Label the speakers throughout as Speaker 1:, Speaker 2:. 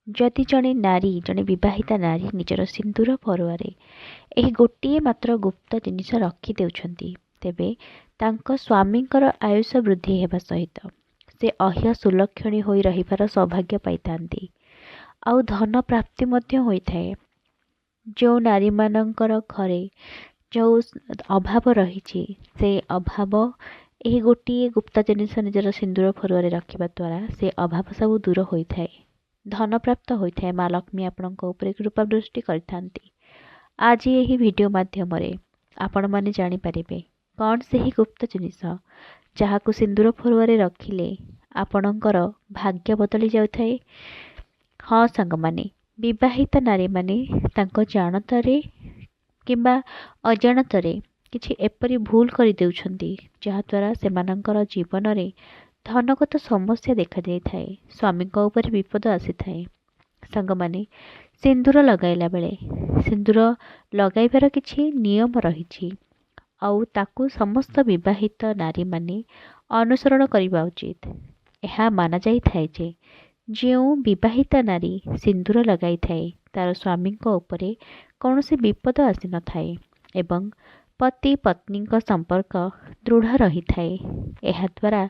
Speaker 1: जदि जड़े नारी जड़े विवाहिता नारी निजर सिंदूर फरुआरे यही गोटे मात्र गुप्त जिनिस रखी देउछंती तेबे तांको स्वामींकर आयुष वृद्धि हेबा सहित से अह्य सुलक्षणी होई रहिबार सौभाग्य पाइथांती आउ धन प्राप्ति मध्य होइथाए। जो नारी मानकर घरे जो अभाव रही से अभाव यही गोटे गुप्त जिनिस निजर सिंदूर फरुआरे रखिबा द्वारा से अभाव सब दूर होइथाए। धन प्राप्त होइथाए। माँ लक्ष्मी आपणक उपरे कृपा दृष्टि करिथांती। आज यही वीडियो माध्यम आपण माने जानि परिबे कौन से ही गुप्त जिनिस जहाकु सिंदूर फरुआरे रखिले आपणकर भाग्य बदली जाउथाए। हाँ सांग माने विवाहित नारी माने तांको जानतारे किंबा अजाणतारे किछि एपरि भूल करि देउछंती जहाद्वारा सेमानंकर जीवन रे धनगत समस्या देखा जाए। स्वामी उपर विपद आसी थाए। सांग माने सिंदूर लगाइला बेले सिंदूर लगाइबार किछि नियम रही आउ ताकू समस्त विवाहित नारी माने अनुसरण करबा उचित। यह माना जाई थाए जे जो विवाहिता नारी सिंदूर लगाई थाए तार स्वामी उपरे कौनसी विपद आसी न थाए एवं पति पत्नी संपर्क दृढ़ रही थाए। एहा द्वारा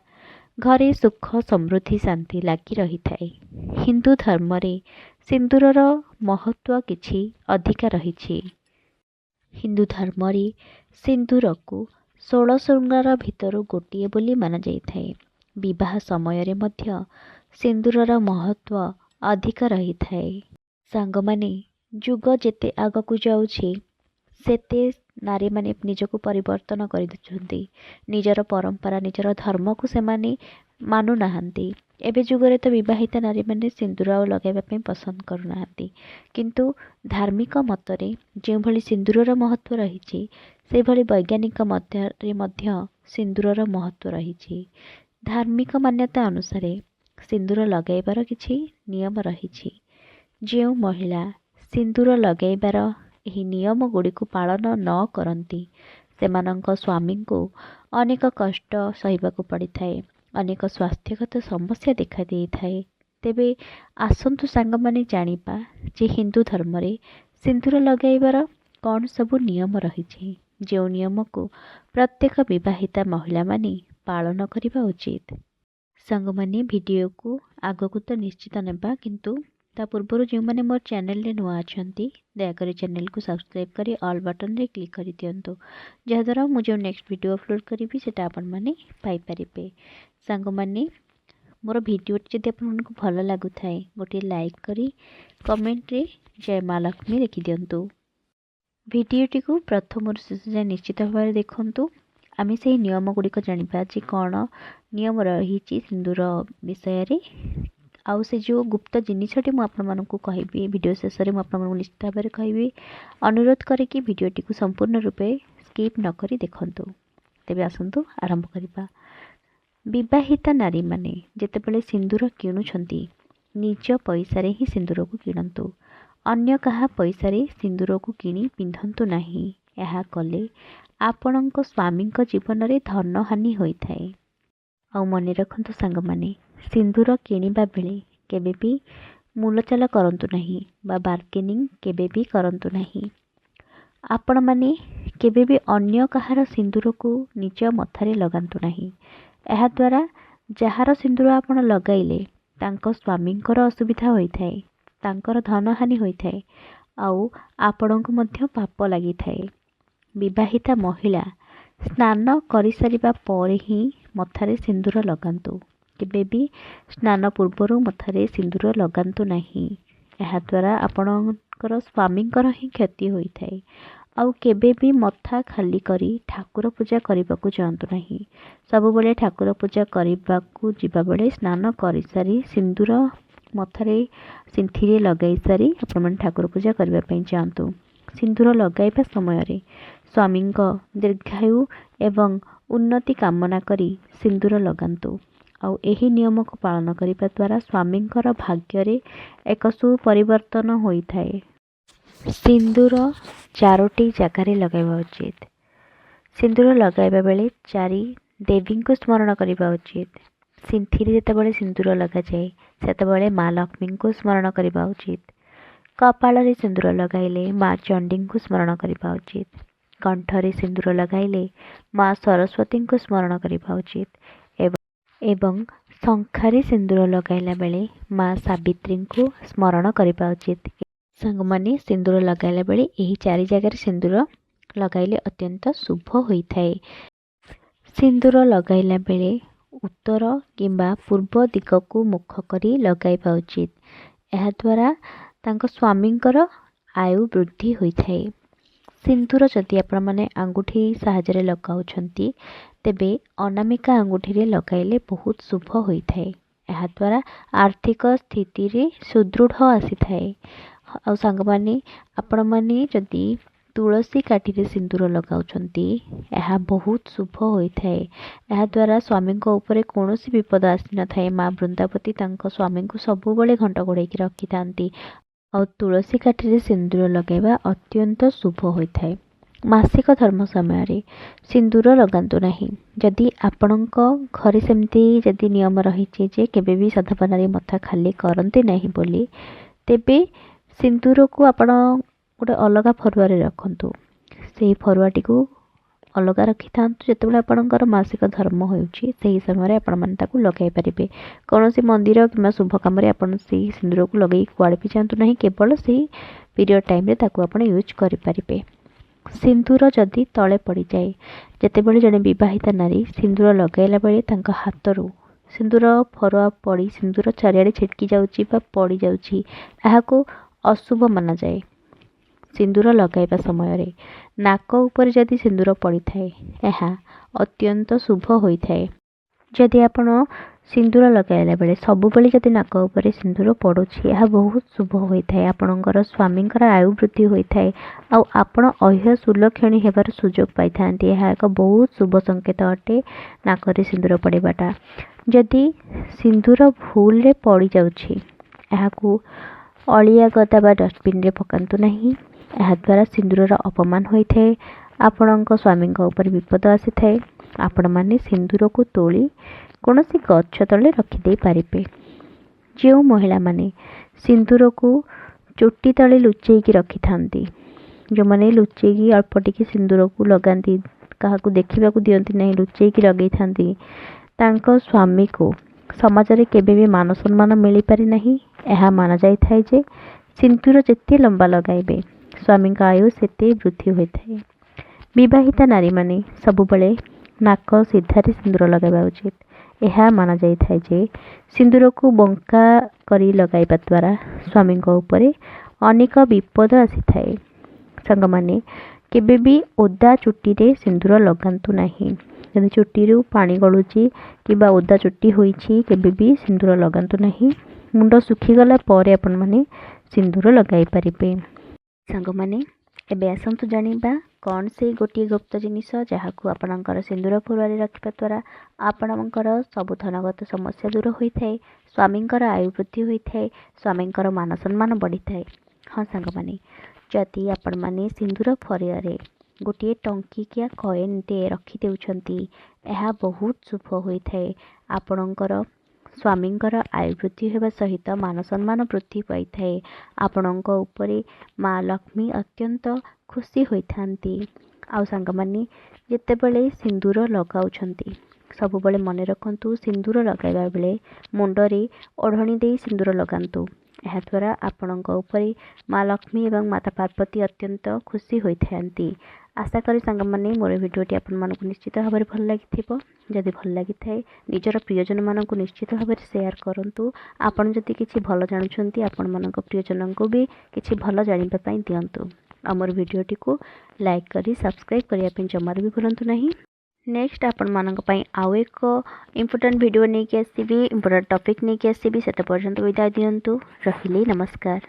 Speaker 1: घरे सुख समृद्धि शांति लगी रही थाए। हिंदू धर्म रे सिंदूरर महत्व किछि अधिका रही। हिंदू धर्म रे सिंदूर को 16 श्रृंगार भितर गोटे बोली माना जाई थाए। विवाह समय रे मध्य सिंदूरर महत्व अधिका रही थाए। सांग माने जुग जेते आगकू जाउछि सेते नारी माने निजको परिवर्तन कर देछंती। निजर परंपरा निजर धर्म को सेमाने मानु नाहंती। एबे जुगरे तो विवाहिता नारी माने सिंदूर लगाइबा पई पसंद करू नाहंती किंतु धार्मिक मतरे जे भली सिंदूरर महत्व रही से भली वैज्ञानिक मध्य मध्य सिंदूरर महत्व रही। धार्मिक मान्यता अनुसार सिंदूर लगाइबार किछि नियम रही। जो महिला सिंदूर लगाइबार यही नियम गुड़ी को पालन न करती सेमानंक स्वामी को अनेक कष्ट सहिबाकू पड़ी थाए। अनेक स्वास्थ्यगत समस्या देखा दी थाए। तेबे आसंतु सांग माने जानिबा जे हिंदू धर्म रे सिंदूर लगाइबार कौन सबु नियम रही जो नियम को प्रत्येक विवाहिता महिला माने पालन करिबा उचित। सांग माने वीडियो को आगकू तो निश्चित नेबा किंतु ता पूर्वर जो मैंने मोर चैनल रे नुआ अछंती दयाकर चैनल को सब्सक्राइब करी ऑल बटन रे क्लिक करी दियंतु जहाद्वारा मु जो नेक्स्ट वीडियो अपलोड करी सेटा आपण माने पाई परिबे। सांग माने मोर वीडियो जदि आपन को भल लागु थाए गोटे लाइक करी कमेंट रे जय माँ लक्ष्मी लिखि दियंतु। वीडियोटी को प्रथम शेष जाए निश्चित भाव देखंतु। आमे से नियम गुड़िक जानिबा जे कौन नियम रही सिंदूर विषय रे आउ से जो गुप्त जिनिसटी मु आपण मानकु कहबी वीडियो शेष रे मु आपण मानकु निश्चित भाव कहबी। अनुरोध करे कि वीडियोटी को संपूर्ण रूपे स्किप न करी देखंतु। तेबे आसंतु आरंभ करिबा। विवाहिता नारी माने जेतेबेले सिंदूर किणुछंती निज पैसा रे ही सिंदूर को किणंतु। अन्य कहा पैसा रे सिंदूर को किणी पिंधंतु नाही। एहा कले आपणक स्वामीक जीवन रे धन हानि होई थाए। आउ मने रखंतु सांग माने सिंदूर किणिबा बेले केबे भी मूलचाल करंतु नहीं बा बार्गेनिंग केबे भी करंतु नहीं। आपण माने केबे भी अन्य कहार सिंदूर को निज मथारे लगांतु नहीं। एहा द्वारा जहार सिंदूर आपण लगाइले तांको स्वामींकर असुविधा होई थाए। तांकर धन हानि होई थाए आउ आपणको मध्य पाप लागि थाए। विवाहिता महिला स्नान करि सारिबा परे ही मथारे सिंदूर लगांतु। केबे भी स्नान पूर्वर मथारे सिंदूर लगांतु नहीं। एहा द्वारा आपणकर स्वामींकर ही क्षति होई थाए। आउ केबे भी मथा खाली करी ठाकुर पूजा करबाकू जांतु नहीं। सब बेले ठाकुर पूजा करबाकू जिबा बेले स्नान करि सारी सिंदूर मथारे सिंथिरे लगाई सारी आपण ठाकुर पूजा करबा पई जांतु। सिंदूर लगाइबा समय रे स्वामींक दीर्घायु एवं उन्नति कामना करी सिंदूर लगांतु। आउ एही नियम को पालन करिबा द्वारा स्वामींकर भाग्य रे एक सुपरिवर्तन होई थाए। सिंदूर 4टी जगार लगाइबा उचित। सिंदूर लगाइबा बेले 4 देवी को स्मरण करिबा उचित। ସିନ୍ଥିରେ ଯେତେବେଳେ ସିନ୍ଦୁର ଲଗାଯାଏ ସେତେବେଳେ ମା ଲକ୍ଷ୍ମୀଙ୍କୁ ସ୍ମରଣ କରିବା ଉଚିତ। କପାଳରେ ସିନ୍ଦୁର ଲଗାଇଲେ ମା ଚଣ୍ଡୀଙ୍କୁ ସ୍ମରଣ କରିବା ଉଚିତ। କଣ୍ଠରେ ସିନ୍ଦୁର ଲଗାଇଲେ ମା ସରସ୍ୱତୀଙ୍କୁ ସ୍ମରଣ କରିବା ଉଚିତ ଏବଂ ଶଙ୍ଖାରେ ସିନ୍ଦୁର ଲଗାଇଲା ବେଳେ ମା ସାବିତ୍ରୀଙ୍କୁ ସ୍ମରଣ କରିବା ଉଚିତ। ସାଙ୍ଗମାନେ, ସିନ୍ଦୁର ଲଗାଇଲା ବେଳେ ଏହି 4 ଜାଗାରେ ସିନ୍ଦୁର ଲଗାଇଲେ ଅତ୍ୟନ୍ତ ଶୁଭ ହୋଇଥାଏ। ସିନ୍ଦୁର ଲଗାଇଲା ବେଳେ ଉତ୍ତର କିମ୍ବା ପୂର୍ବ ଦିଗକୁ ମୁଖ କରି ଲଗାଇବା ଉଚିତ। ଏହାଦ୍ୱାରା ତାଙ୍କ ସ୍ୱାମୀଙ୍କର ଆୟୁ ବୃଦ୍ଧି ହୋଇଥାଏ। ସିନ୍ଦୁର ଯଦି ଆପଣମାନେ ଆଙ୍ଗୁଠି ସାହାଯ୍ୟରେ ଲଗାଉଛନ୍ତି ତେବେ ଅନାମିକା ଆଙ୍ଗୁଠିରେ ଲଗାଇଲେ ବହୁତ ଶୁଭ ହୋଇଥାଏ। ଏହାଦ୍ୱାରା ଆର୍ଥିକ ସ୍ଥିତିରେ ସୁଦୃଢ଼ ଆସିଥାଏ। ଆଉ ସାଙ୍ଗମାନେ, ଆପଣମାନେ ଯଦି ତୁଳସୀ କାଠିରେ ସିନ୍ଦୁର ଲଗାଉଛନ୍ତି ଏହା ବହୁତ ଶୁଭ ହୋଇଥାଏ। ଏହାଦ୍ୱାରା ସ୍ୱାମୀଙ୍କ ଉପରେ କୌଣସି ବିପଦ ଆସିନଥାଏ। ମା ବୃନ୍ଦାବତୀ ତାଙ୍କ ସ୍ୱାମୀଙ୍କୁ ସବୁବେଳେ ଘଣ୍ଟ ଘୋଡ଼େଇକି ରଖିଥାନ୍ତି। ଆଉ ତୁଳସୀ କାଠିରେ ସିନ୍ଦୁର ଲଗାଇବା ଅତ୍ୟନ୍ତ ଶୁଭ ହୋଇଥାଏ। ମାସିକ ଧର୍ମ ସମୟରେ ସିନ୍ଦୁର ଲଗାନ୍ତୁ ନାହିଁ। ଯଦି ଆପଣଙ୍କ ଘରେ ସେମିତି ଯଦି ନିୟମ ରହିଛି ଯେ କେବେ ବି ସାଧବା ନାରୀ ମଥା ଖାଲି କରନ୍ତି ନାହିଁ ବୋଲି, ତେବେ ସିନ୍ଦୁରକୁ ଆପଣ ଗୋଟେ ଅଲଗା ଫରୁଆରେ ରଖନ୍ତୁ। ସେହି ଫରୁଆଟିକୁ ଅଲଗା ରଖିଥାନ୍ତୁ। ଯେତେବେଳେ ଆପଣଙ୍କର ମାସିକ ଧର୍ମ ହେଉଛି ସେହି ସମୟରେ ଆପଣମାନେ ତାକୁ ଲଗାଇ ପାରିବେ। କୌଣସି ମନ୍ଦିର କିମ୍ବା ଶୁଭ କାମରେ ଆପଣ ସେହି ସିନ୍ଦୁରକୁ ଲଗାଇ କୁଆଡ଼େ ବି ଯାଆନ୍ତୁ ନାହିଁ। କେବଳ ସେହି ପିରିୟଡ଼ ଟାଇମ୍ରେ ତାକୁ ଆପଣ ୟୁଜ୍ କରିପାରିବେ। ସିନ୍ଦୁର ଯଦି ତଳେ ପଡ଼ିଯାଏ, ଯେତେବେଳେ ଜଣେ ବିବାହିତା ନାରୀ ସିନ୍ଦୁର ଲଗାଇଲା ବେଳେ ତାଙ୍କ ହାତରୁ ସିନ୍ଦୁର ଫରୁଆ ପଡ଼ି ସିନ୍ଦୁର ଚାରିଆଡ଼େ ଛିଟକି ଯାଉଛି ବା ପଡ଼ିଯାଉଛି, ଏହାକୁ ଅଶୁଭ ମାନାଯାଏ। ସିନ୍ଦୁର ଲଗାଇବା ସମୟରେ ନାକ ଉପରେ ଯଦି ସିନ୍ଦୁର ପଡ଼ିଥାଏ ଏହା ଅତ୍ୟନ୍ତ ଶୁଭ ହୋଇଥାଏ। ଯଦି ଆପଣ ସିନ୍ଦୁର ଲଗାଇଲା ବେଳେ ସବୁବେଳେ ଯଦି ନାକ ଉପରେ ସିନ୍ଦୁର ପଡ଼ୁଛି ଏହା ବହୁତ ଶୁଭ ହୋଇଥାଏ। ଆପଣଙ୍କର ସ୍ୱାମୀଙ୍କର ଆୟୁ ବୃଦ୍ଧି ହୋଇଥାଏ ଆଉ ଆପଣ ଐହ ସୁଲକ୍ଷଣୀ ହେବାର ସୁଯୋଗ ପାଇଥାନ୍ତି। ଏହା ଏକ ବହୁତ ଶୁଭ ସଂକେତ ଅଟେ ନାକରେ ସିନ୍ଦୁର ପଡ଼ିବାଟା। ଯଦି ସିନ୍ଦୁର ଭୁଲରେ ପଡ଼ିଯାଉଛି ଏହାକୁ ଅଳିଆ ଗଦା ବା ଡଷ୍ଟବିନ୍ରେ ପକାନ୍ତୁ ନାହିଁ। ଏହାଦ୍ୱାରା ସିନ୍ଦୁରର ଅପମାନ ହୋଇଥାଏ। ଆପଣଙ୍କ ସ୍ୱାମୀଙ୍କ ଉପରେ ବିପଦ ଆସିଥାଏ। ଆପଣମାନେ ସିନ୍ଦୁରକୁ ତୋଳି କୌଣସି ଗଛ ତଳେ ରଖିଦେଇ ପାରିବେ। ଯେଉଁ ମହିଳାମାନେ ସିନ୍ଦୁରକୁ ଚୁଟି ତଳେ ଲୁଚେଇକି ରଖିଥାନ୍ତି, ଯେଉଁମାନେ ଲୁଚେଇକି ଅଳ୍ପ ଟିକେ ସିନ୍ଦୁରକୁ ଲଗାନ୍ତି, କାହାକୁ ଦେଖିବାକୁ ଦିଅନ୍ତି ନାହିଁ, ଲୁଚେଇକି ଲଗେଇଥାନ୍ତି, ତାଙ୍କ ସ୍ୱାମୀକୁ ସମାଜରେ କେବେ ବି ମାନ ସମ୍ମାନ ମିଳିପାରେ ନାହିଁ। ଏହା ମାନାଯାଇଥାଏ ଯେ ସିନ୍ଦୁର ଯେତେ ଲମ୍ବା ଲଗାଇବେ ସ୍ୱାମୀଙ୍କ ଆୟୁ ସେତେ ବୃଦ୍ଧି ହୋଇଥାଏ। ବିବାହିତା ନାରୀମାନେ ସବୁବେଳେ ନାକ ସିଧାରେ ସିନ୍ଦୁର ଲଗାଇବା ଉଚିତ। ଏହା ମାନାଯାଇଥାଏ ଯେ ସିନ୍ଦୁରକୁ ବଙ୍କା କରି ଲଗାଇବା ଦ୍ୱାରା ସ୍ୱାମୀଙ୍କ ଉପରେ ଅନେକ ବିପଦ ଆସିଥାଏ। ସାଙ୍ଗମାନେ, କେବେ ବି ଓଦା ଚୁଟିରେ ସିନ୍ଦୁର ଲଗାନ୍ତୁ ନାହିଁ। ଯଦି ଚୁଟିରୁ ପାଣି ଗଳୁଛି କିମ୍ବା ଓଦା ଚୁଟି ହୋଇଛି କେବେ ବି ସିନ୍ଦୁର ଲଗାନ୍ତୁ ନାହିଁ। ମୁଣ୍ଡ ଶୁଖିଗଲା ପରେ ଆପଣମାନେ ସିନ୍ଦୁର ଲଗାଇ ପାରିବେ। ସାଙ୍ଗମାନେ, ଏବେ ଆସନ୍ତୁ ଜାଣିବା କ'ଣ ସେଇ ଗୋଟିଏ ଗୁପ୍ତ ଜିନିଷ ଯାହାକୁ ଆପଣଙ୍କର ସିନ୍ଦୁର ଫରୁଆରେ ରଖିବା ଦ୍ୱାରା ଆପଣଙ୍କର ସବୁ ଧନଗତ ସମସ୍ୟା ଦୂର ହୋଇଥାଏ, ସ୍ୱାମୀଙ୍କର ଆୟୁ ବୃଦ୍ଧି ହୋଇଥାଏ, ସ୍ୱାମୀଙ୍କର ମାନ ସମ୍ମାନ ବଢ଼ିଥାଏ। ହଁ ସାଙ୍ଗମାନେ, ଯଦି ଆପଣମାନେ ସିନ୍ଦୁର ଫରୁଆରେ ଗୋଟିଏ ଟଙ୍କିକିଆ କଏନ୍ଟେ ରଖିଦେଉଛନ୍ତି ଏହା ବହୁତ ଶୁଭ ହୋଇଥାଏ। ଆପଣଙ୍କର ସ୍ୱାମୀଙ୍କର ଆୟୁ ବୃଦ୍ଧି ହେବା ସହିତ ମାନ ସମ୍ମାନ ବୃଦ୍ଧି ପାଇଥାଏ। ଆପଣଙ୍କ ଉପରେ ମା ଲକ୍ଷ୍ମୀ ଅତ୍ୟନ୍ତ ଖୁସି ହୋଇଥାନ୍ତି। ଆଉ ସାଙ୍ଗମାନେ, ଯେତେବେଳେ ସିନ୍ଦୁର ଲଗାଉଛନ୍ତି ସବୁବେଳେ ମନେ ରଖନ୍ତୁ ସିନ୍ଦୁର ଲଗାଇବା ବେଳେ ମୁଣ୍ଡରେ ଓଢ଼ଣି ଦେଇ ସିନ୍ଦୁର ଲଗାନ୍ତୁ। ଏହାଦ୍ୱାରା ଆପଣଙ୍କ ଉପରେ ମା ଲକ୍ଷ୍ମୀ ଏବଂ ମାତା ପାର୍ବତୀ ଅତ୍ୟନ୍ତ ଖୁସି ହୋଇଥାନ୍ତି। ଆଶା କରେ ସାଙ୍ଗମାନେ ମୋର ଭିଡ଼ିଓଟି ଆପଣମାନଙ୍କୁ ନିଶ୍ଚିତ ଭାବରେ ଭଲ ଲାଗିଥିବ। ଯଦି ଭଲ ଲାଗିଥାଏ ନିଜର ପ୍ରିୟଜନମାନଙ୍କୁ ନିଶ୍ଚିତ ଭାବରେ ସେୟାର କରନ୍ତୁ। ଆପଣ ଯଦି କିଛି ଭଲ ଜାଣୁଛନ୍ତି ଆପଣମାନଙ୍କ ପ୍ରିୟଜନଙ୍କୁ ବି କିଛି ଭଲ ଜାଣିବା ପାଇଁ ଦିଅନ୍ତୁ। ଆଉ ମୋର ଭିଡ଼ିଓଟିକୁ ଲାଇକ୍ କରି ସବସ୍କ୍ରାଇବ୍ କରିବା ପାଇଁ ଜମାରୁ ବି ଭୁଲନ୍ତୁ ନାହିଁ। ନେକ୍ସଟ ଆପଣମାନଙ୍କ ପାଇଁ ଆଉ ଏକ ଇମ୍ପୋର୍ଟାଣ୍ଟ ଭିଡ଼ିଓ ନେଇକି ଆସିବି, ଇମ୍ପୋର୍ଟାଣ୍ଟ ଟପିକ୍ ନେଇକି ଆସିବି। ସେତେ ପର୍ଯ୍ୟନ୍ତ ବିଦାୟ ଦିଅନ୍ତୁ। ରହିଲି, ନମସ୍କାର।